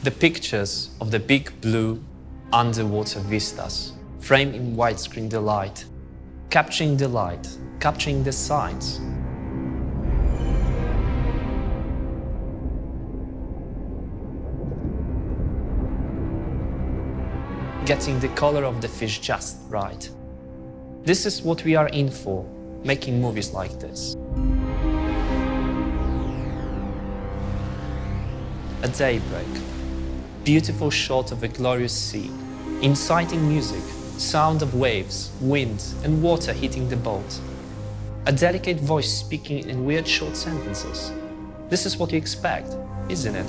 The pictures of the big blue underwater vistas, framed in widescreen delight, capturing the light, capturing the signs. Getting the color of the fish just right. This is what we are in for, making movies like this. A daybreak. Beautiful shot of a glorious sea, inciting music, sound of waves, wind and water hitting the boat. A delicate voice speaking in weird short sentences. This is what you expect, isn't it?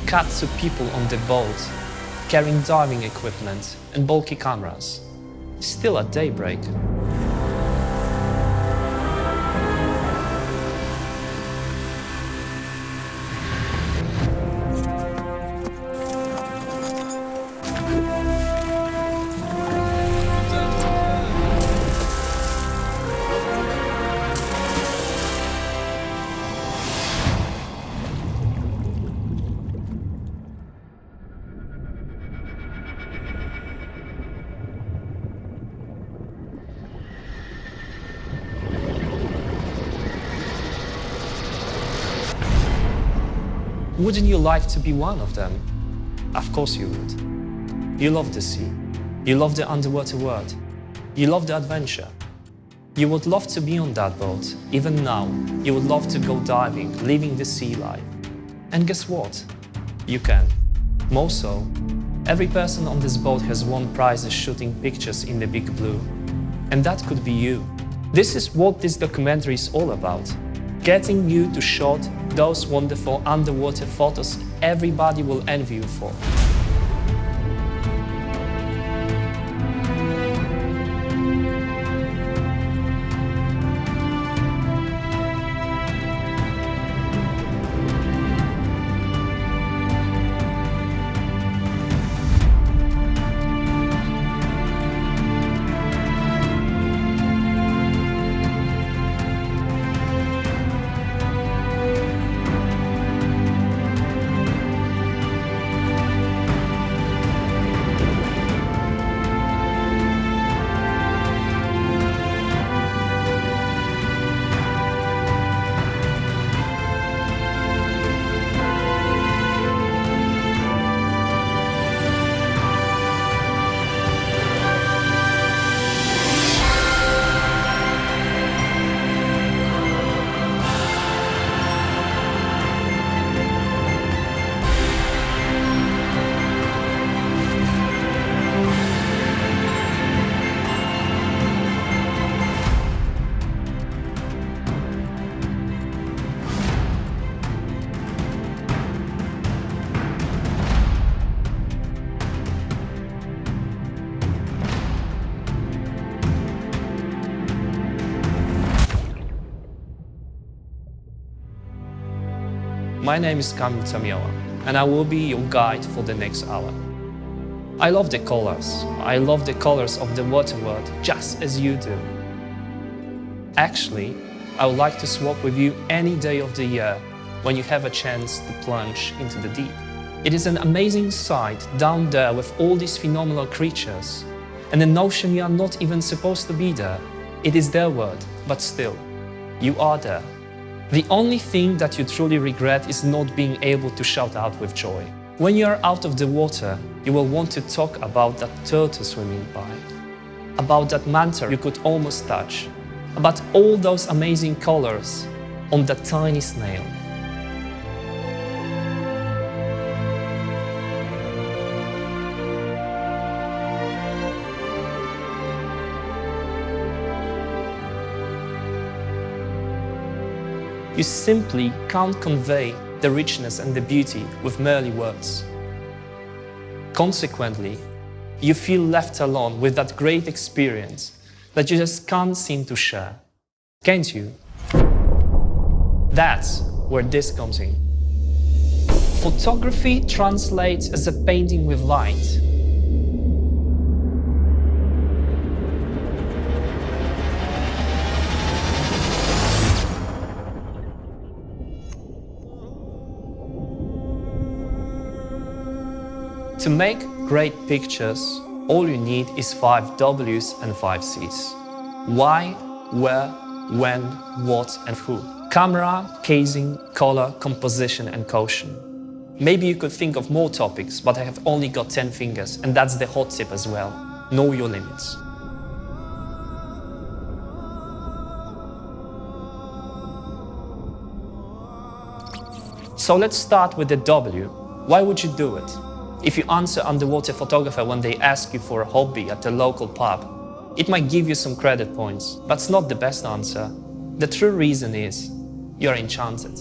Cuts of people on the boat, carrying diving equipment and bulky cameras. Still at daybreak. Wouldn't you like to be one of them? Of course you would. You love the sea. You love the underwater world. You love the adventure. You would love to be on that boat. Even now, you would love to go diving, living the sea life. And guess what? You can. More so, every person on this boat has won prizes shooting pictures in the big blue. And that could be you. This is what this documentary is all about. Getting you to shoot those wonderful underwater photos everybody will envy you for. My name is Kamil Tamioła, and I will be your guide for the next hour. I love the colors. I love the colors of the water world just as you do. Actually, I would like to swap with you any day of the year when you have a chance to plunge into the deep. It is an amazing sight down there with all these phenomenal creatures, and an ocean you are not even supposed to be there. It is their world, but still, you are there. The only thing that you truly regret is not being able to shout out with joy. When you are out of the water, you will want to talk about that turtle swimming by, about that manta you could almost touch, about all those amazing colors on that tiny snail. You simply can't convey the richness and the beauty with merely words. Consequently, you feel left alone with that great experience that you just can't seem to share. Can't you? That's where this comes in. Photography translates as a painting with light. To make great pictures, all you need is 5 W's and 5 C's. Why, where, when, what and who. Camera, casing, color, composition and caution. Maybe you could think of more topics, but I have only got 10 fingers, and that's the hot tip as well. Know your limits. So let's start with the W. Why would you do it? If you answer underwater photographer when they ask you for a hobby at the local pub, it might give you some credit points, but it's not the best answer. The true reason is you're enchanted.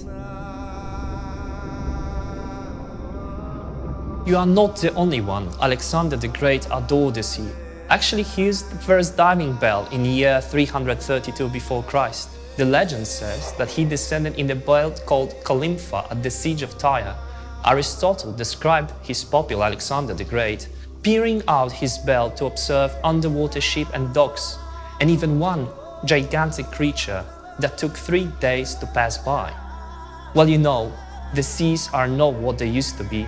You are not the only one. Alexander the Great adored the sea. Actually, he used the first diving bell in the year 332 before Christ. The legend says that he descended in the belt called Calympha at the siege of Tyre. Aristotle described his pupil Alexander the Great peering out his bell to observe underwater ship and docks, and even one gigantic creature that took 3 days to pass by. Well, you know, the seas are not what they used to be.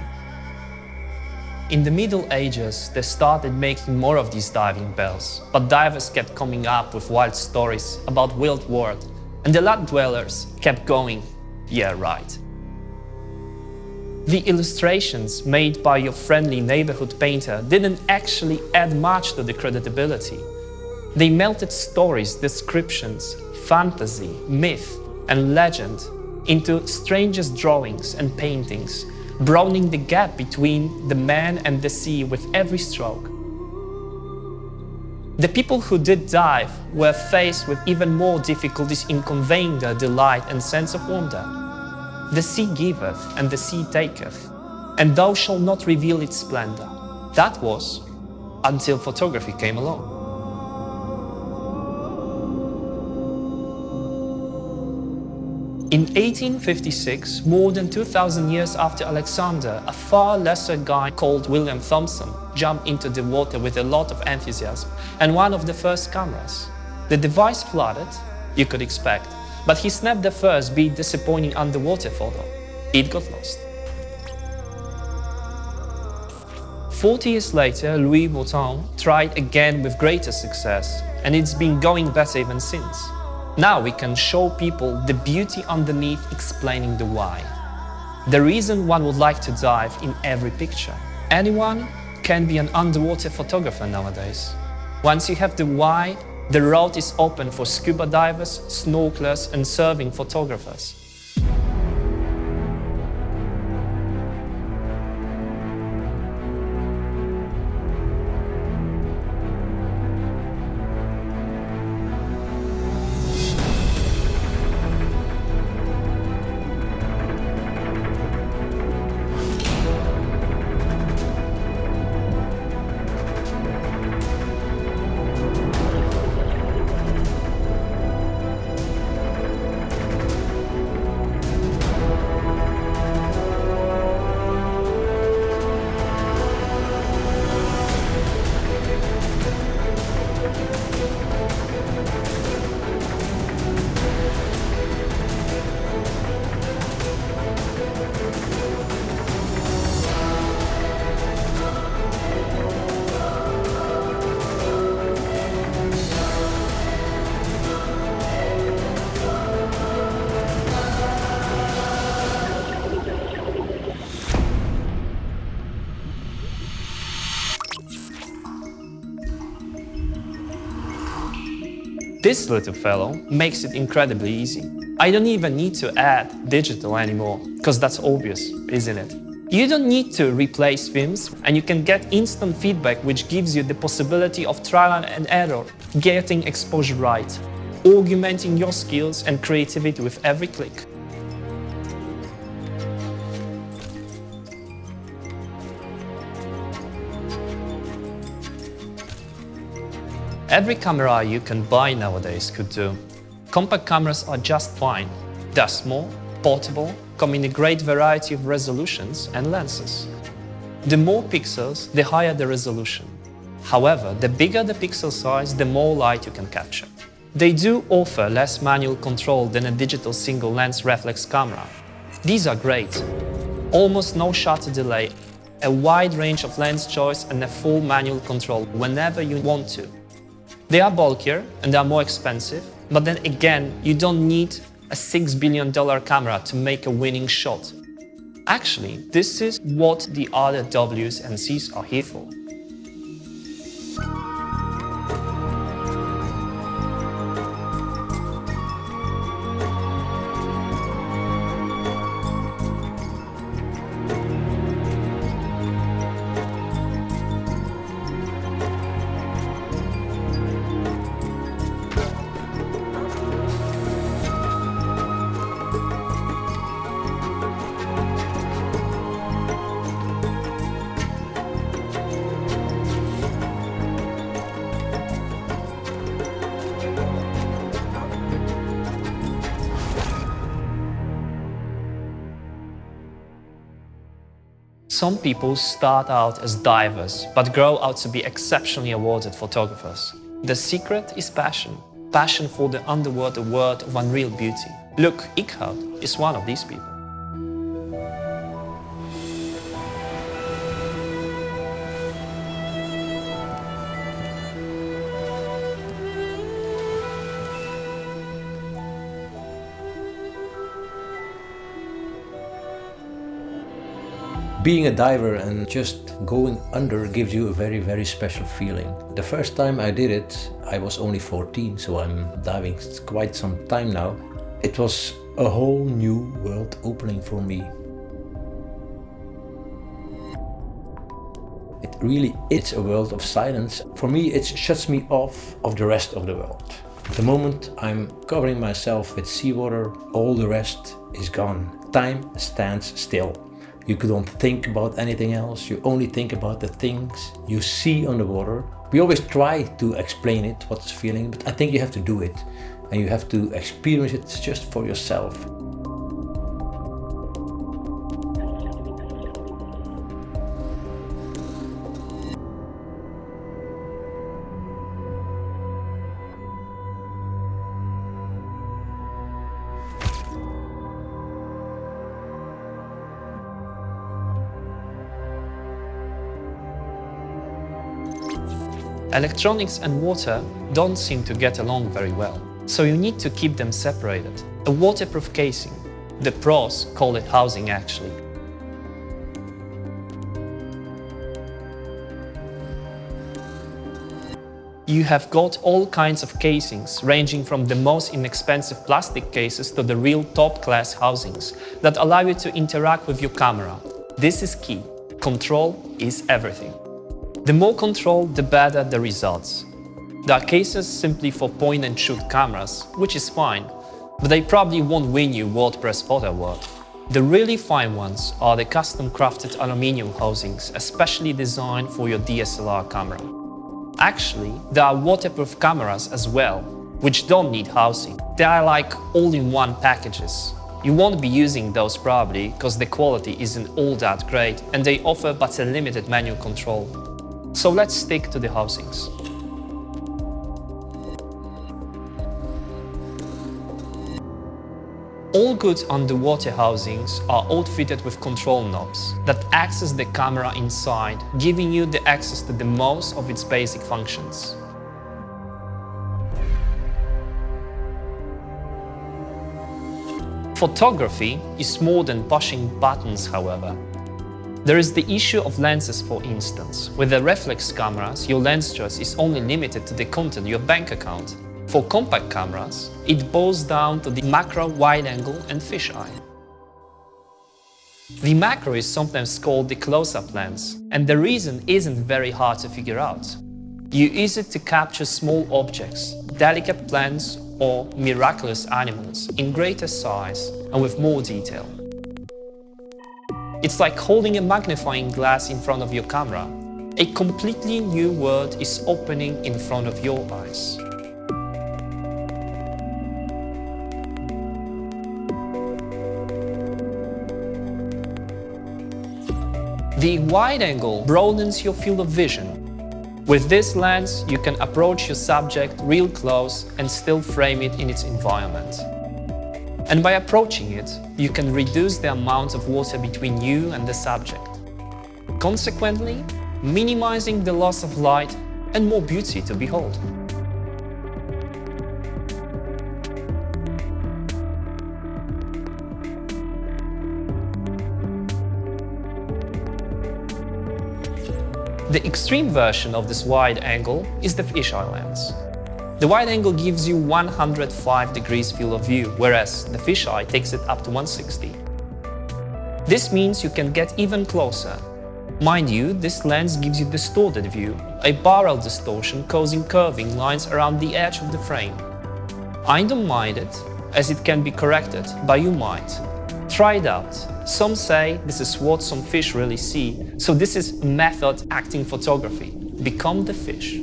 In the Middle Ages, they started making more of these diving bells, but divers kept coming up with wild stories about wild world, and the land dwellers kept going, yeah, right. The illustrations made by your friendly neighborhood painter didn't actually add much to the credibility. They melted stories, descriptions, fantasy, myth, and legend into strangest drawings and paintings, broadening the gap between the man and the sea with every stroke. The people who did dive were faced with even more difficulties in conveying their delight and sense of wonder. The sea giveth and the sea taketh, and thou shalt not reveal its splendor. That was until photography came along. In 1856, more than 2,000 years after Alexander, a far lesser guy called William Thomson jumped into the water with a lot of enthusiasm and one of the first cameras. The device flooded, you could expect, but he snapped the first, be it disappointing underwater photo. It got lost. 40 years later, Louis Vuitton tried again with greater success, and it's been going better even since. Now we can show people the beauty underneath, explaining the why. The reason one would like to dive in every picture. Anyone can be an underwater photographer nowadays. Once you have the why, the road is open for scuba divers, snorkelers and surfing photographers. This little fellow makes it incredibly easy. I don't even need to add digital anymore, because that's obvious, isn't it? You don't need to replace films, and you can get instant feedback which gives you the possibility of trial and error, getting exposure right, augmenting your skills and creativity with every click. Every camera you can buy nowadays could do. Compact cameras are just fine. They're small, portable, come in a great variety of resolutions and lenses. The more pixels, the higher the resolution. However, the bigger the pixel size, the more light you can capture. They do offer less manual control than a digital single lens reflex camera. These are great. Almost no shutter delay, a wide range of lens choice and a full manual control whenever you want to. They are bulkier and they are more expensive, but then again, you don't need a $6 billion camera to make a winning shot. Actually, this is what the other Ws and Cs are here for. Some people start out as divers, but grow out to be exceptionally awarded photographers. The secret is passion. Passion for the underwater world of unreal beauty. Look, Ikhout is one of these people. Being a diver and just going under gives you a very, very special feeling. The first time I did it, I was only 14, so I'm diving quite some time now. It was a whole new world opening for me. It really is a world of silence. For me, it shuts me off of the rest of the world. The moment I'm covering myself with seawater, all the rest is gone. Time stands still. You don't think about anything else, you only think about the things you see on the water. We always try to explain it, what it's feeling, but I think you have to do it. And you have to experience it just for yourself. Electronics and water don't seem to get along very well, so you need to keep them separated. A waterproof casing. The pros call it housing actually. You have got all kinds of casings, ranging from the most inexpensive plastic cases to the real top-class housings that allow you to interact with your camera. This is key. Control is everything. The more control, the better the results. There are cases simply for point-and-shoot cameras, which is fine, but they probably won't win you WordPress Photo Award. The really fine ones are the custom-crafted aluminium housings, especially designed for your DSLR camera. Actually, there are waterproof cameras as well, which don't need housing. They are like all-in-one packages. You won't be using those probably because the quality isn't all that great and they offer but a limited manual control. So let's stick to the housings. All good underwater housings are outfitted with control knobs that access the camera inside, giving you the access to the most of its basic functions. Photography is more than pushing buttons, however. There is the issue of lenses, for instance. With the reflex cameras, your lens choice is only limited to the content of your bank account. For compact cameras, it boils down to the macro, wide-angle and fisheye. The macro is sometimes called the close-up lens, and the reason isn't very hard to figure out. You use it to capture small objects, delicate plants or miraculous animals in greater size and with more detail. It's like holding a magnifying glass in front of your camera. A completely new world is opening in front of your eyes. The wide angle broadens your field of vision. With this lens, you can approach your subject real close and still frame it in its environment. And by approaching it, you can reduce the amount of water between you and the subject. consequently minimizing the loss of light and more beauty to behold. The extreme version of this wide angle is the fisheye lens. The wide angle gives you 105 degrees field of view, whereas the fisheye takes it up to 160. This means you can get even closer. Mind you, this lens gives you distorted view, a barrel distortion causing curving lines around the edge of the frame. I don't mind it, as it can be corrected, but you might. Try it out. Some say this is what some fish really see, so this is method acting photography. Become the fish.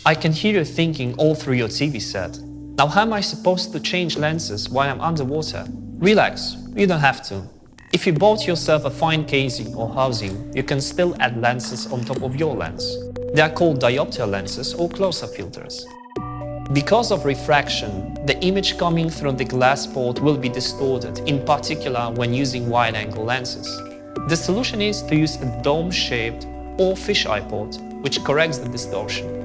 I can hear you thinking all through your TV set. Now how am I supposed to change lenses while I'm underwater? Relax, you don't have to. If you bought yourself a fine casing or housing, you can still add lenses on top of your lens. They are called diopter lenses or close-up filters. Because of refraction, the image coming through the glass port will be distorted, in particular when using wide-angle lenses. The solution is to use a dome-shaped or fisheye port, which corrects the distortion.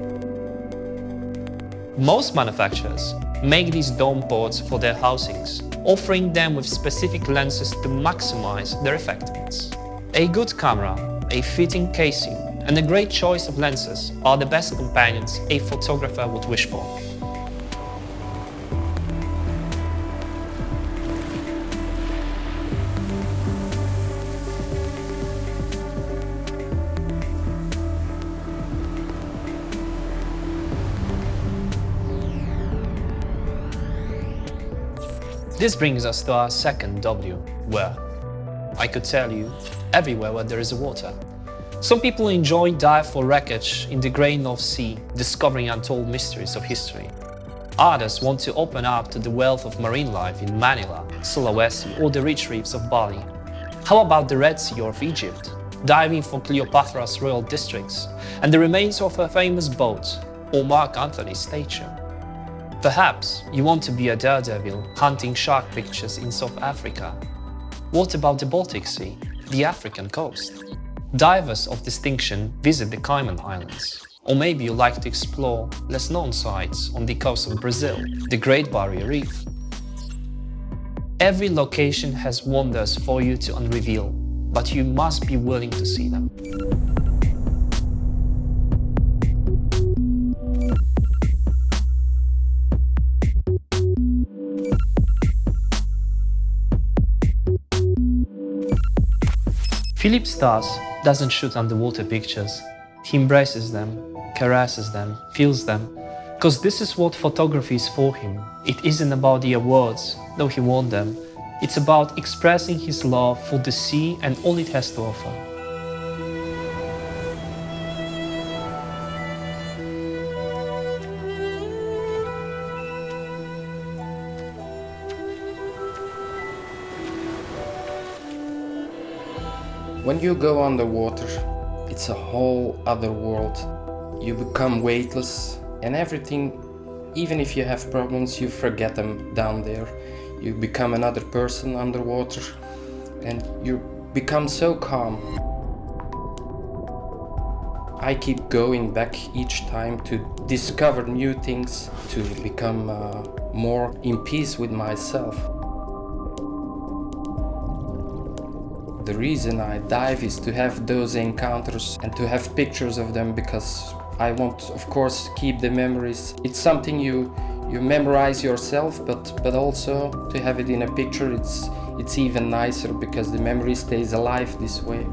Most manufacturers make these dome ports for their housings, offering them with specific lenses to maximize their effectiveness. A good camera, a fitting casing, and a great choice of lenses are the best companions a photographer would wish for. This brings us to our second W, where. I could tell you, everywhere where there is water. Some people enjoy dive for wreckage in the Great North Sea, discovering untold mysteries of history. Others want to open up to the wealth of marine life in Manila, Sulawesi, or the rich reefs of Bali. How about the Red Sea of Egypt, diving for Cleopatra's royal districts and the remains of her famous boat, or Mark Antony's statue? Perhaps you want to be a daredevil hunting shark pictures in South Africa. What about the Baltic Sea, the African coast? Divers of distinction visit the Cayman Islands. Or maybe you like to explore less-known sites on the coast of Brazil, the Great Barrier Reef. Every location has wonders for you to unreveal, but you must be willing to see them. Philip Stas doesn't shoot underwater pictures. He embraces them, caresses them, feels them, because this is what photography is for him. It isn't about the awards, though he won them. It's about expressing his love for the sea and all it has to offer. When you go underwater, it's a whole other world. You become weightless and everything, even if you have problems, you forget them down there. You become another person underwater and you become so calm. I keep going back each time to discover new things, to become more in peace with myself. The reason I dive is to have those encounters and to have pictures of them, because I want, of course, keep the memories. It's something you memorize yourself, but also to have it in a picture, it's even nicer because the memory stays alive this way.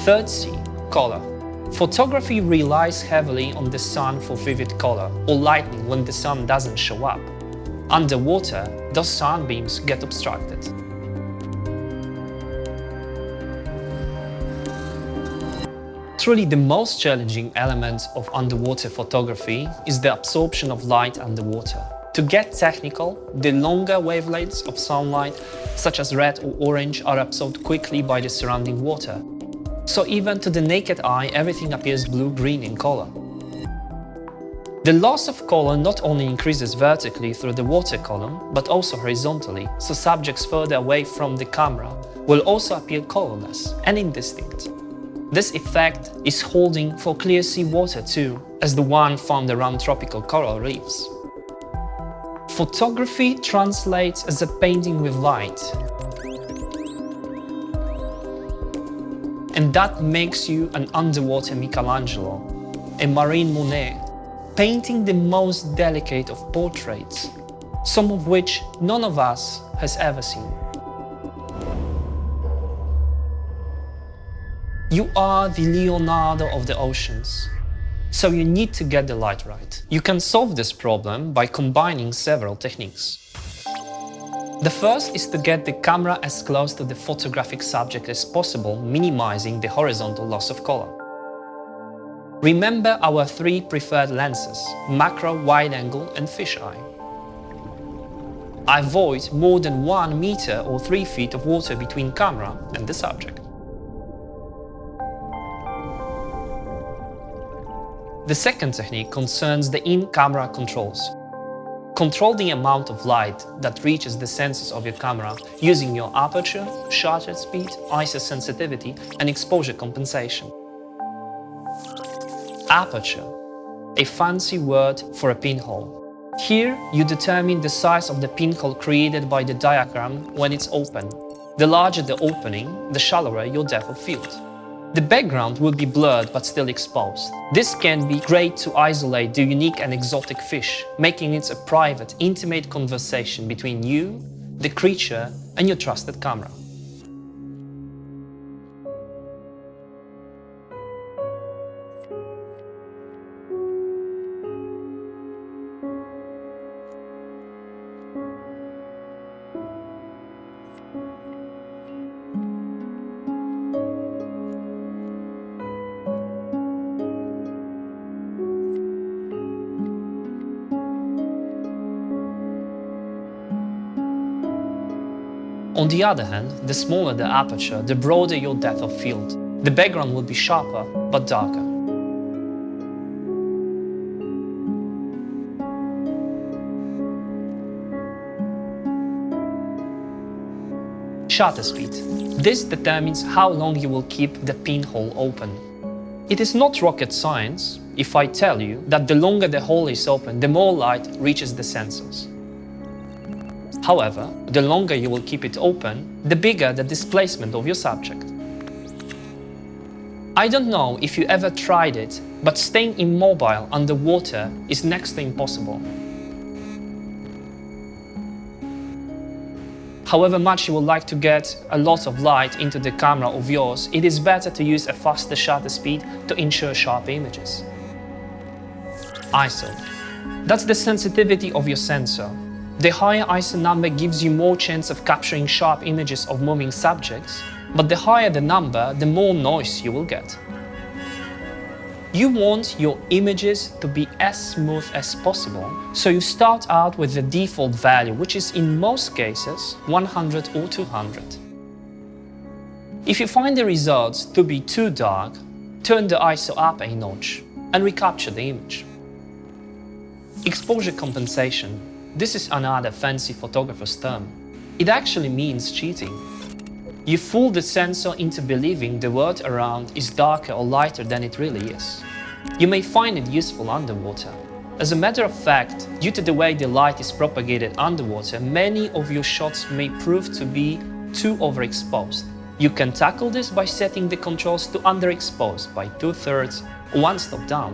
Third C, color. Photography relies heavily on the sun for vivid color, or lightning when the sun doesn't show up. Underwater, those sunbeams get obstructed. Truly, the most challenging element of underwater photography is the absorption of light underwater. To get technical, the longer wavelengths of sunlight, such as red or orange, are absorbed quickly by the surrounding water. So even to the naked eye, everything appears blue-green in color. The loss of color not only increases vertically through the water column, but also horizontally, so subjects further away from the camera will also appear colorless and indistinct. This effect is holding for clear sea water too, as the one found around tropical coral reefs. Photography translates as a painting with light. And that makes you an underwater Michelangelo, a marine Monet, painting the most delicate of portraits, some of which none of us has ever seen. You are the Leonardo of the oceans, so you need to get the light right. You can solve this problem by combining several techniques. The first is to get the camera as close to the photographic subject as possible, minimizing the horizontal loss of color. Remember our three preferred lenses: macro, wide-angle and fisheye. Avoid more than 1 meter or 3 feet of water between camera and the subject. The second technique concerns the in-camera controls. Control the amount of light that reaches the sensors of your camera using your aperture, shutter speed, ISO sensitivity and exposure compensation. Aperture, a fancy word for a pinhole. Here you determine the size of the pinhole created by the diaphragm when it's open. The larger the opening, the shallower your depth of field. The background will be blurred but still exposed. This can be great to isolate the unique and exotic fish, making it a private, intimate conversation between you, the creature, and your trusted camera. On the other hand, the smaller the aperture, the broader your depth of field. The background will be sharper, but darker. Shutter speed. This determines how long you will keep the pinhole open. It is not rocket science if I tell you that the longer the hole is open, the more light reaches the sensors. However, the longer you will keep it open, the bigger the displacement of your subject. I don't know if you ever tried it, but staying immobile underwater is next to impossible. However much you would like to get a lot of light into the camera of yours, it is better to use a faster shutter speed to ensure sharp images. ISO. That's the sensitivity of your sensor. The higher ISO number gives you more chance of capturing sharp images of moving subjects, but the higher the number, the more noise you will get. You want your images to be as smooth as possible, so you start out with the default value, which is in most cases 100 or 200. If you find the results to be too dark, turn the ISO up a notch and recapture the image. Exposure compensation. This is another fancy photographer's term. It actually means cheating. You fool the sensor into believing the world around is darker or lighter than it really is. You may find it useful underwater. As a matter of fact, due to the way the light is propagated underwater, many of your shots may prove to be too overexposed. You can tackle this by setting the controls to underexposed by 2/3 or 1 stop down.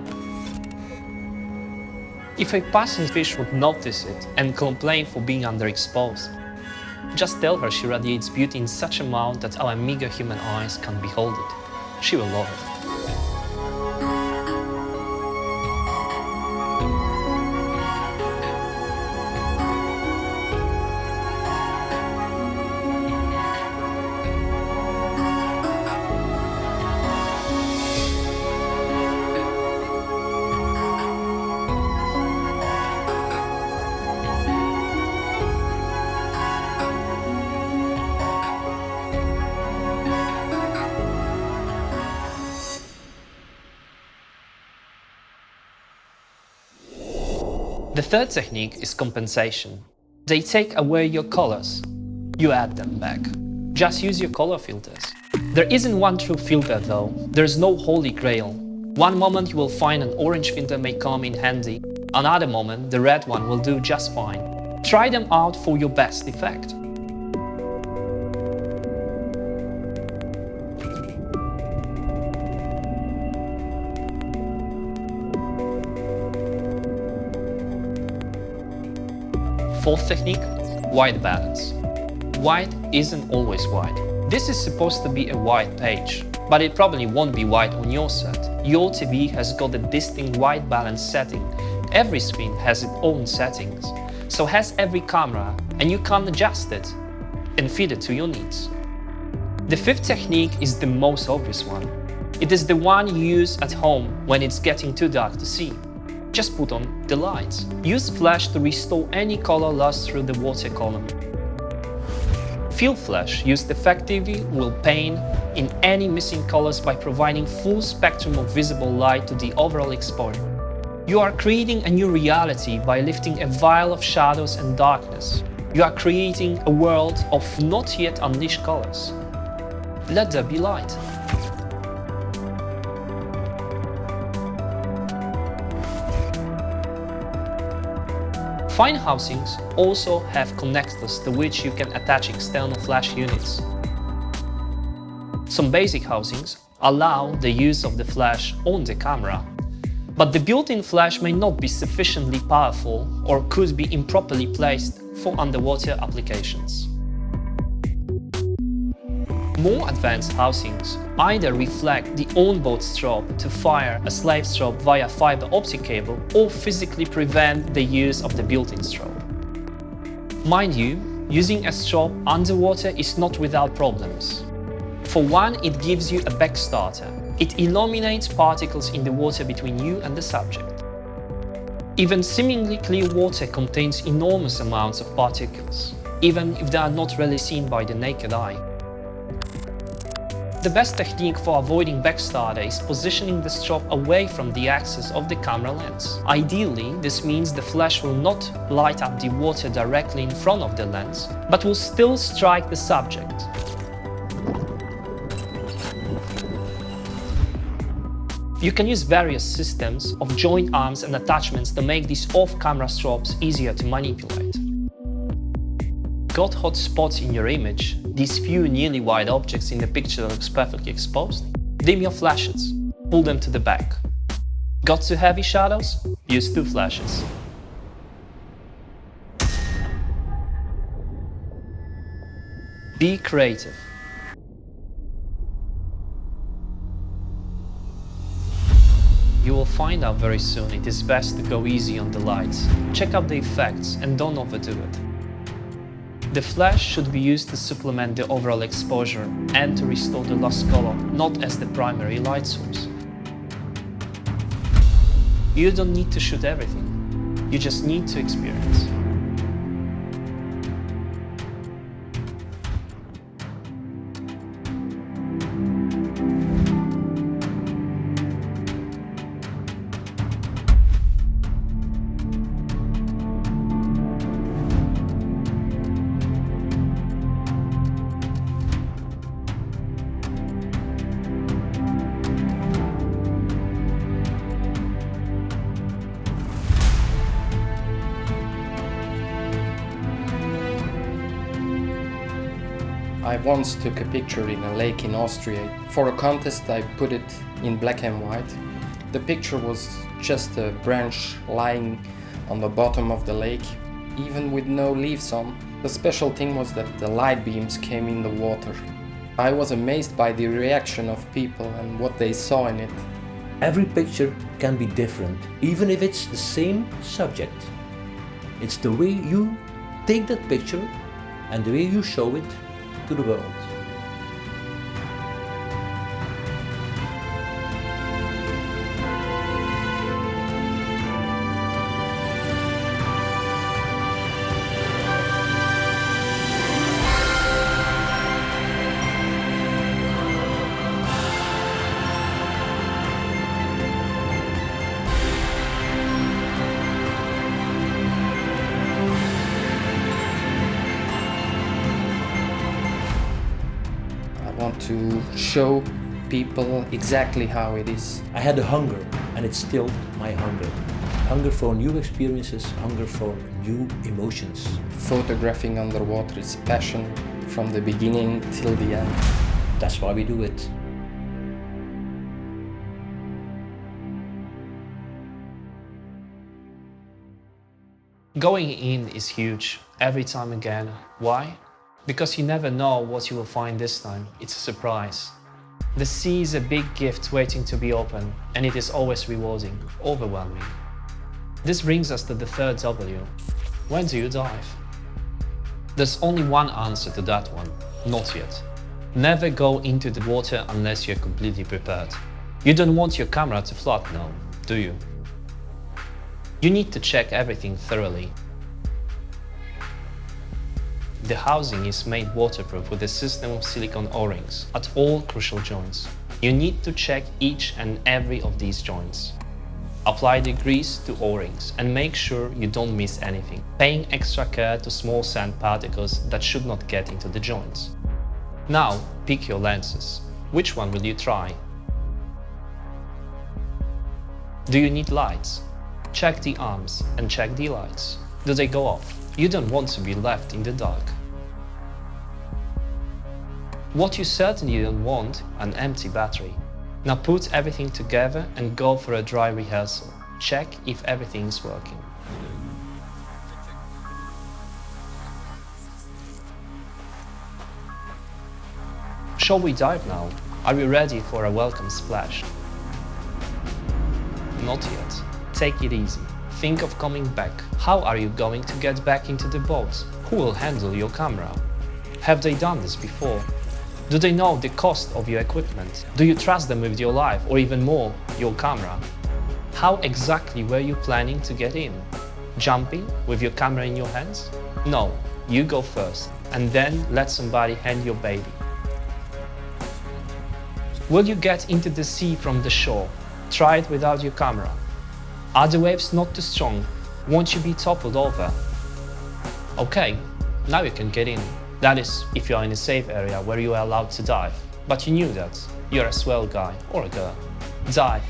If a passing fish would notice it and complain for being underexposed, just tell her she radiates beauty in such amount that our meager human eyes can behold it. She will love it. The third technique is compensation. They take away your colors. You add them back. Just use your color filters. There isn't one true filter though. There's no holy grail. One moment you will find an orange filter may come in handy. Another moment the red one will do just fine. Try them out for your best effect. Fourth technique, white balance. White isn't always white. This is supposed to be a white page, but it probably won't be white on your set. Your TV has got a distinct white balance setting. Every screen has its own settings, so has every camera, and you can adjust it and fit it to your needs. The fifth technique is the most obvious one. It is the one you use at home when it's getting too dark to see. Just put on the lights. Use flash to restore any color lost through the water column. Field flash, used effectively, will paint in any missing colors by providing full spectrum of visible light to the overall exposure. You are creating a new reality by lifting a veil of shadows and darkness. You are creating a world of not yet unleashed colors. Let there be light. Fine housings also have connectors to which you can attach external flash units. Some basic housings allow the use of the flash on the camera, but the built-in flash may not be sufficiently powerful or could be improperly placed for underwater applications. More advanced housings either reflect the onboard strobe to fire a slave strobe via fiber optic cable or physically prevent the use of the built-in strobe. Mind you, using a strobe underwater is not without problems. For one, it gives you a backstarter. It illuminates particles in the water between you and the subject. Even seemingly clear water contains enormous amounts of particles, even if they are not really seen by the naked eye. The best technique for avoiding backstarter is positioning the strobe away from the axis of the camera lens. Ideally, this means the flash will not light up the water directly in front of the lens, but will still strike the subject. You can use various systems of joint arms and attachments to make these off-camera strobes easier to manipulate. Got hot spots in your image? These few nearly white objects in the picture looks perfectly exposed? Dim your flashes, pull them to the back. Got too heavy shadows? Use 2 flashes. Be creative. You will find out very soon it is best to go easy on the lights. Check out the effects and don't overdo it. The flash should be used to supplement the overall exposure and to restore the lost color, not as the primary light source. You don't need to shoot everything, you just need to experience. I once took a picture in a lake in Austria. For a contest I put it in black and white. The picture was just a branch lying on the bottom of the lake, even with no leaves on. The special thing was that the light beams came in the water. I was amazed by the reaction of people and what they saw in it. Every picture can be different, even if it's the same subject. It's the way you take that picture and the way you show it to the world. I want to show people exactly how it is. I had a hunger, and it's still my hunger. Hunger for new experiences, hunger for new emotions. Photographing underwater is passion from the beginning till the end. That's why we do it. Going in is huge, every time again. Why? Because you never know what you will find this time. It's a surprise. The sea is a big gift waiting to be opened, and it is always rewarding, overwhelming. This brings us to the third W. When do you dive? There's only one answer to that one: not yet. Never go into the water unless you're completely prepared. You don't want your camera to float now, do you? You need to check everything thoroughly. The housing is made waterproof with a system of silicone O-rings at all crucial joints. You need to check each and every of these joints. Apply the grease to O-rings and make sure you don't miss anything, paying extra care to small sand particles that should not get into the joints. Now, pick your lenses. Which one will you try? Do you need lights? Check the arms and check the lights. Do they go off? You don't want to be left in the dark. What you certainly don't want, an empty battery. Now put everything together and go for a dry rehearsal. Check if everything is working. Shall we dive now? Are you ready for a welcome splash? Not yet. Take it easy. Think of coming back. How are you going to get back into the boat? Who will handle your camera? Have they done this before? Do they know the cost of your equipment? Do you trust them with your life, or even more, your camera? How exactly were you planning to get in? Jumping with your camera in your hands? No, you go first, and then let somebody hand your baby. Will you get into the sea from the shore? Try it without your camera. Are the waves not too strong? Won't you be toppled over? Okay, now you can get in. That is, if you are in a safe area where you are allowed to dive. But you knew that. You're a swell guy or a girl. Dive.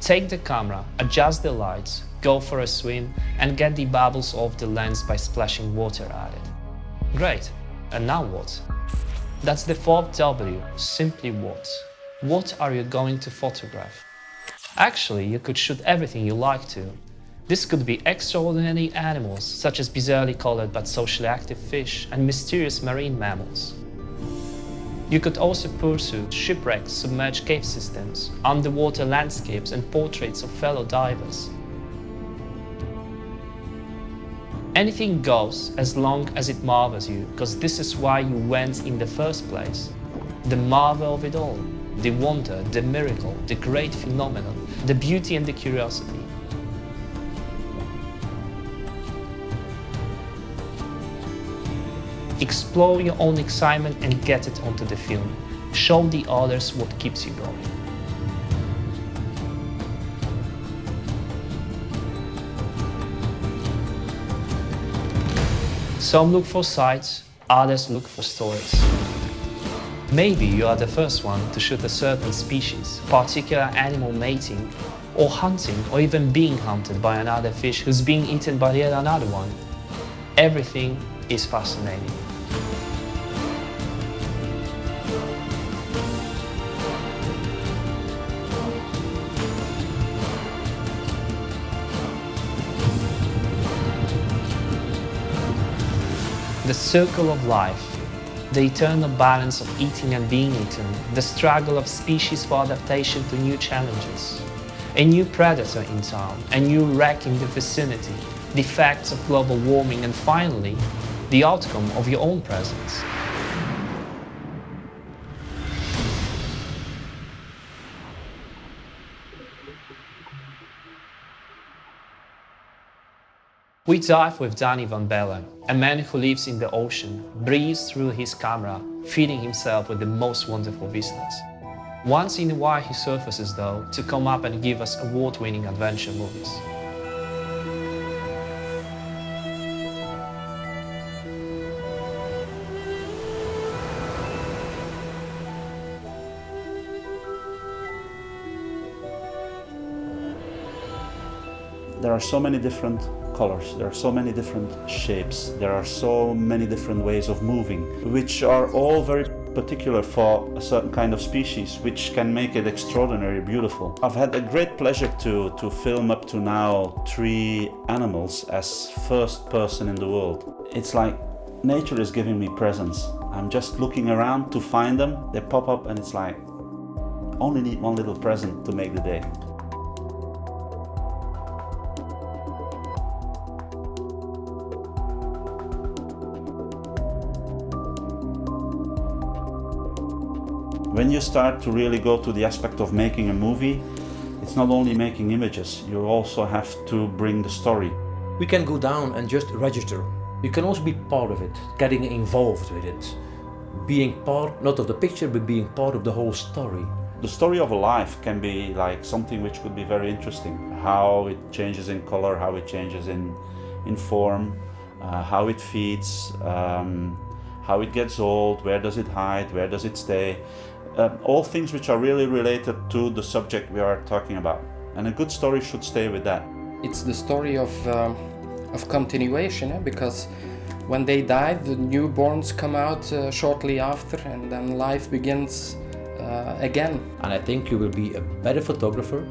Take the camera, adjust the lights, go for a swim, and get the bubbles off the lens by splashing water at it. Great. And now what? That's the fourth W. Simply what? What are you going to photograph? Actually, you could shoot everything you like to. This could be extraordinary animals, such as bizarrely colored but socially active fish and mysterious marine mammals. You could also pursue shipwrecks, submerged cave systems, underwater landscapes and portraits of fellow divers. Anything goes as long as it marvels you, because this is why you went in the first place. The marvel of it all, the wonder, the miracle, the great phenomenon, the beauty and the curiosity. Explore your own excitement and get it onto the film. Show the others what keeps you going. Some look for sights, others look for stories. Maybe you are the first one to shoot a certain species, particular animal mating, or hunting, or even being hunted by another fish who's being eaten by yet another one. Everything is fascinating. The circle of life. the eternal balance of eating and being eaten, the struggle of species for adaptation to new challenges, a new predator in town, a new wreck in the vicinity, the effects of global warming, and finally, the outcome of your own presence. We dive with Danny van Bellen, a man who lives in the ocean, breathes through his camera, feeding himself with the most wonderful vistas. Once in a while he surfaces though, to come up and give us award-winning adventure movies. There are so many different colors, there are so many different shapes, there are so many different ways of moving, which are all very particular for a certain kind of species, which can make it extraordinarily beautiful. I've had a great pleasure to film up to now 3 animals as first person in the world. It's like nature is giving me presents. I'm just looking around to find them, they pop up and it's like, only need one little present to make the day. When you start to really go to the aspect of making a movie, it's not only making images, you also have to bring the story. We can go down and just register. You can also be part of it, getting involved with it. Being part, not of the picture, but being part of the whole story. The story of a life can be like something which could be very interesting. How it changes in color, how it changes in form, how it feeds, how it gets old, where does it hide, where does it stay. All things which are really related to the subject we are talking about. And a good story should stay with that. It's the story of continuation, because when they die, the newborns come out shortly after, and then life begins again. And I think you will be a better photographer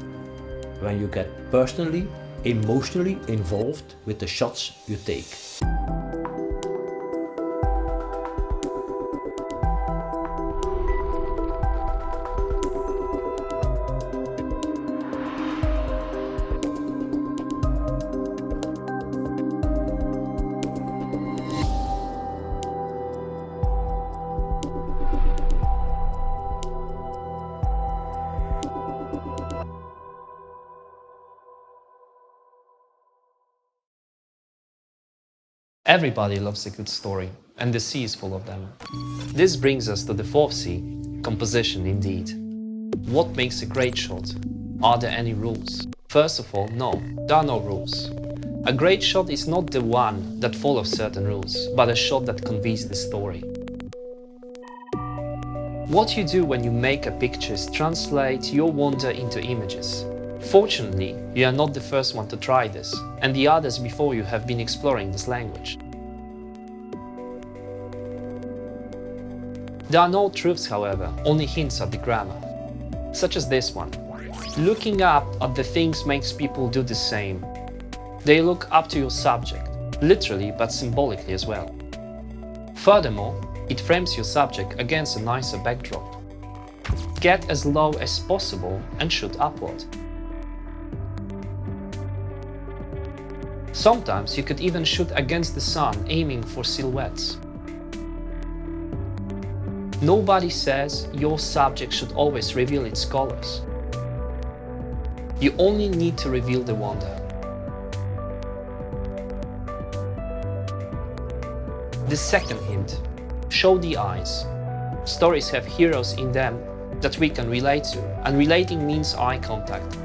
when you get personally, emotionally involved with the shots you take. Everybody loves a good story, and the sea is full of them. This brings us to the 4th C, composition indeed. What makes a great shot? Are there any rules? First of all, no, there are no rules. A great shot is not the one that follows certain rules, but a shot that conveys the story. What you do when you make a picture is translate your wonder into images. Fortunately, you are not the first one to try this, and the others before you have been exploring this language. There are no truths, however, only hints at the grammar, such as this one. Looking up at the things makes people do the same. They look up to your subject, literally but symbolically as well. Furthermore, it frames your subject against a nicer backdrop. Get as low as possible and shoot upward. Sometimes you could even shoot against the sun, aiming for silhouettes. Nobody says your subject should always reveal its colors. You only need to reveal the wonder. The second hint, show the eyes. Stories have heroes in them that we can relate to, and relating means eye contact.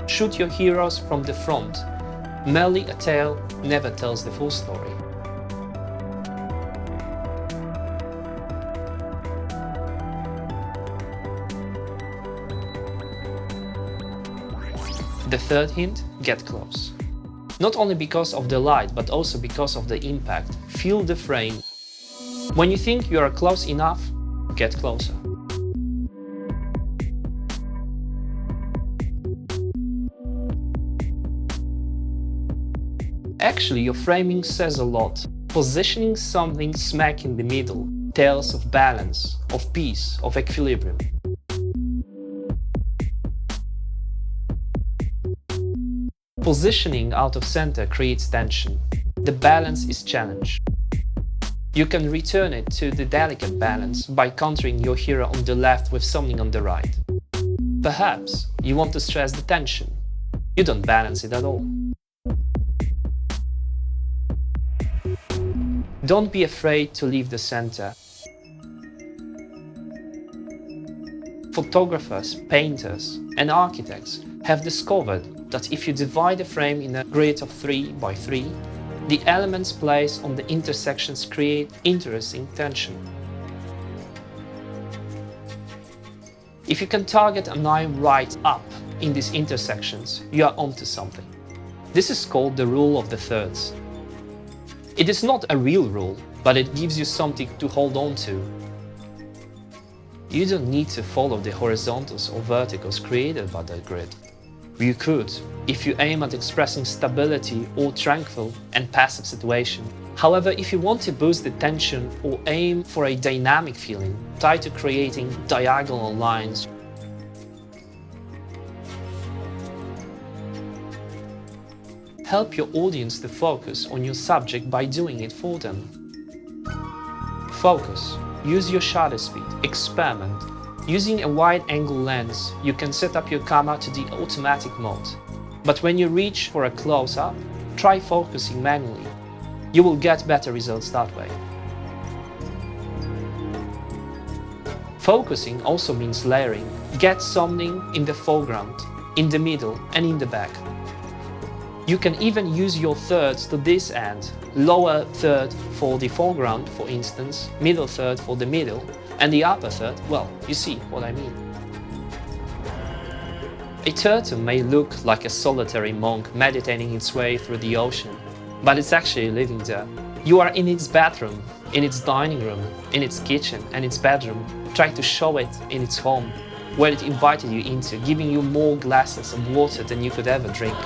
Shoot your heroes from the front. Merely a tale never tells the full story. The third hint, get close. Not only because of the light, but also because of the impact. Feel the frame. When you think you are close enough, get closer. Actually, your framing says a lot. Positioning something smack in the middle tales of balance, of peace, of equilibrium. Positioning out of center creates tension. The balance is challenged. You can return it to the delicate balance by countering your hero on the left with something on the right. Perhaps you want to stress the tension. You don't balance it at all. Don't be afraid to leave the center. Photographers, painters, and architects have discovered that if you divide a frame in a grid of 3 by 3, the elements placed on the intersections create interesting tension. If you can target an eye right up in these intersections, you are onto something. This is called the rule of the thirds. It is not a real rule, but it gives you something to hold on to. You don't need to follow the horizontals or verticals created by that grid. You could, if you aim at expressing stability or tranquil and passive situation. However, if you want to boost the tension or aim for a dynamic feeling, try to creating diagonal lines. Help your audience to focus on your subject by doing it for them. Focus. Use your shutter speed. Experiment. Using a wide-angle lens, you can set up your camera to the automatic mode. But when you reach for a close-up, try focusing manually. You will get better results that way. Focusing also means layering. Get something in the foreground, in the middle, and in the back. You can even use your thirds to this end. Lower third for the foreground, for instance, middle third for the middle, and the upper third, well, you see what I mean. A turtle may look like a solitary monk meditating its way through the ocean, but it's actually living there. You are in its bathroom, in its dining room, in its kitchen and its bedroom, trying to show it in its home, where it invited you into, giving you more glasses of water than you could ever drink.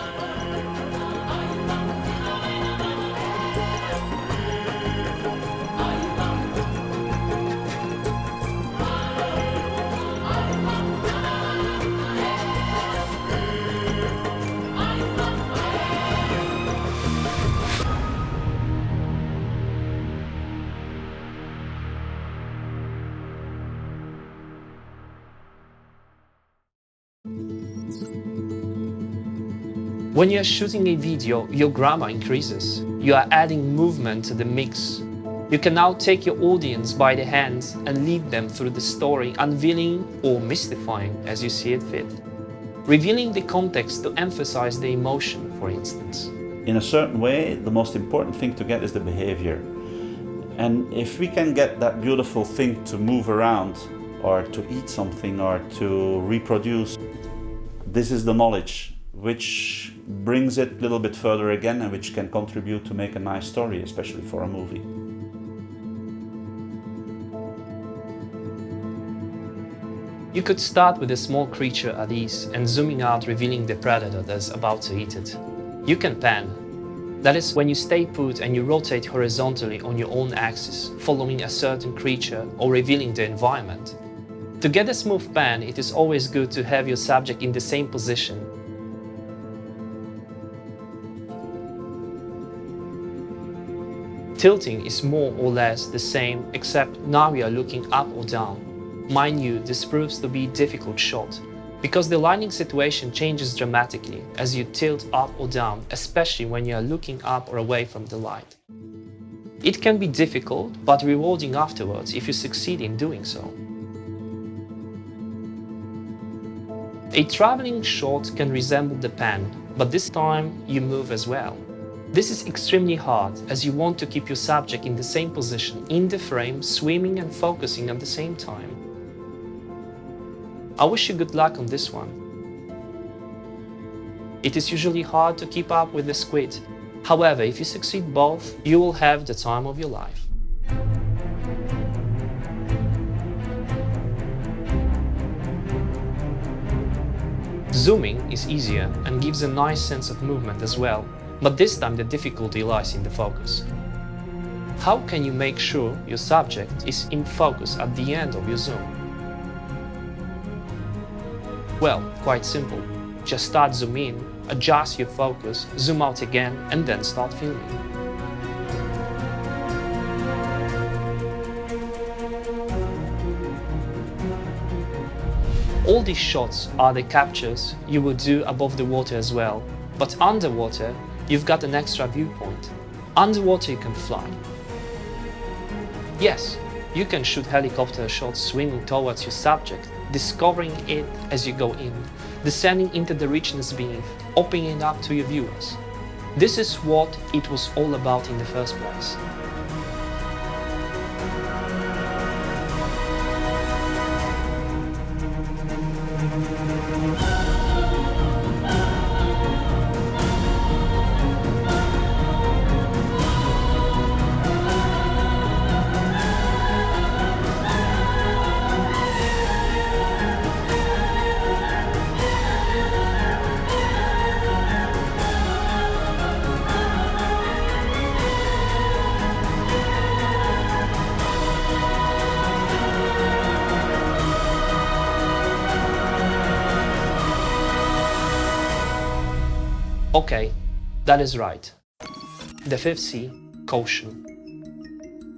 When you are shooting a video, your grammar increases. You are adding movement to the mix. You can now take your audience by the hands and lead them through the story, unveiling or mystifying as you see it fit. Revealing the context to emphasize the emotion, for instance. In a certain way, the most important thing to get is the behavior. And if we can get that beautiful thing to move around, or to eat something, or to reproduce, this is the knowledge which brings it a little bit further again and which can contribute to make a nice story, especially for a movie. You could start with a small creature at ease and zooming out, revealing the predator that's about to eat it. You can pan. That is when you stay put and you rotate horizontally on your own axis, following a certain creature or revealing the environment. To get a smooth pan, it is always good to have your subject in the same position. Tilting is more or less the same, except now we are looking up or down. Mind you, this proves to be a difficult shot, because the lighting situation changes dramatically as you tilt up or down, especially when you are looking up or away from the light. It can be difficult, but rewarding afterwards if you succeed in doing so. A traveling shot can resemble the pan, but this time you move as well. This is extremely hard, as you want to keep your subject in the same position in the frame, swimming and focusing at the same time. I wish you good luck on this one. It is usually hard to keep up with the squid. However, if you succeed both, you will have the time of your life. Zooming is easier and gives a nice sense of movement as well, but this time the difficulty lies in the focus. How can you make sure your subject is in focus at the end of your zoom? Well, quite simple. Just start zoom in, adjust your focus, zoom out again, and then start filming. All these shots are the captures you would do above the water as well, but underwater, you've got an extra viewpoint. Underwater you can fly. Yes, you can shoot helicopter shots swimming towards your subject, discovering it as you go in, descending into the richness beneath, opening it up to your viewers. This is what it was all about in the first place. Okay, that is right. The fifth C, caution.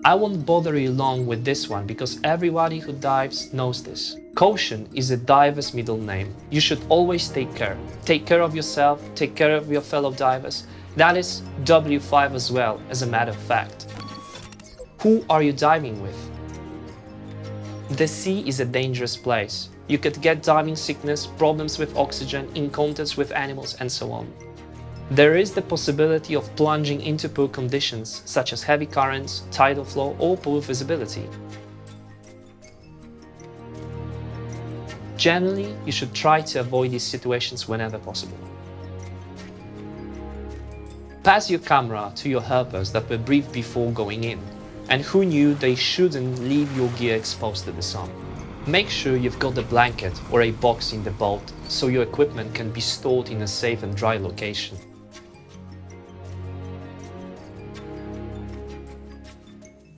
I won't bother you long with this one because everybody who dives knows this. Caution is a diver's middle name. You should always take care. Take care of yourself, take care of your fellow divers. That is W5 as well, as a matter of fact. Who are you diving with? The sea is a dangerous place. You could get diving sickness, problems with oxygen, encounters with animals, and so on. There is the possibility of plunging into poor conditions, such as heavy currents, tidal flow, or poor visibility. Generally, you should try to avoid these situations whenever possible. Pass your camera to your helpers that were briefed before going in, and who knew they shouldn't leave your gear exposed to the sun. Make sure you've got a blanket or a box in the boat so your equipment can be stored in a safe and dry location.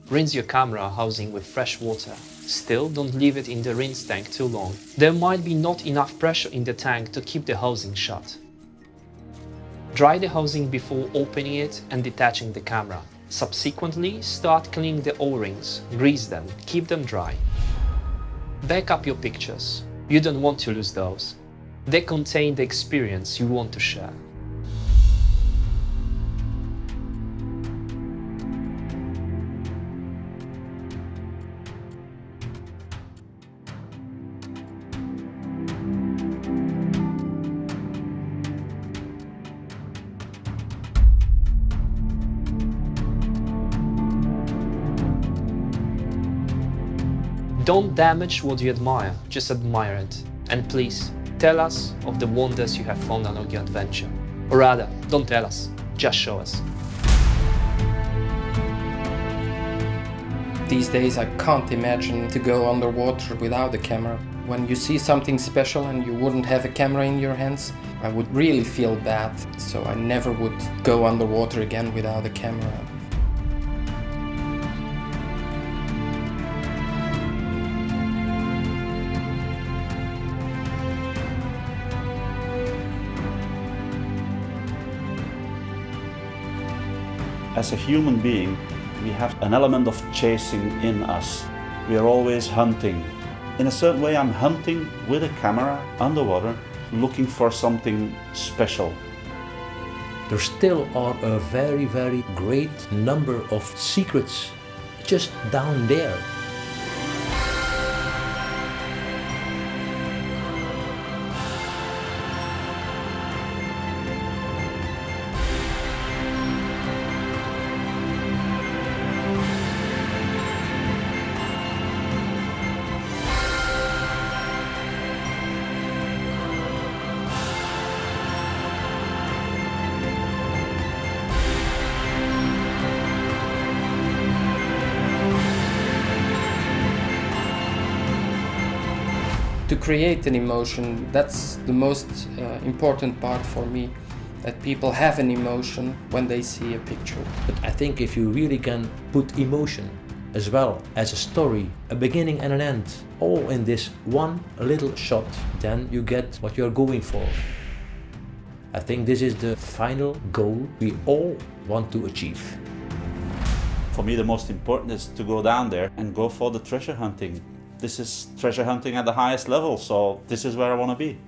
Rinse your camera housing with fresh water. Still, don't leave it in the rinse tank too long. There might be not enough pressure in the tank to keep the housing shut. Dry the housing before opening it and detaching the camera. Subsequently, start cleaning the O-rings, grease them, keep them dry. Back up your pictures. You don't want to lose those. They contain the experience you want to share. Don't damage what you admire, just admire it. And please, tell us of the wonders you have found on your adventure. Or rather, don't tell us, just show us. These days I can't imagine to go underwater without a camera. When you see something special and you wouldn't have a camera in your hands, I would really feel bad. So I never would go underwater again without a camera. As a human being, we have an element of chasing in us. We are always hunting. In a certain way, I'm hunting with a camera underwater, looking for something special. There still are a very, very great number of secrets just down there. To create an emotion, that's the most important part for me. that people have an emotion when they see a picture. But I think if you really can put emotion as well as a story, a beginning and an end, all in this one little shot, then you get what you're going for. I think this is the final goal we all want to achieve. For me, the most important is to go down there and go for the treasure hunting. This is treasure hunting at the highest level, so this is where I want to be.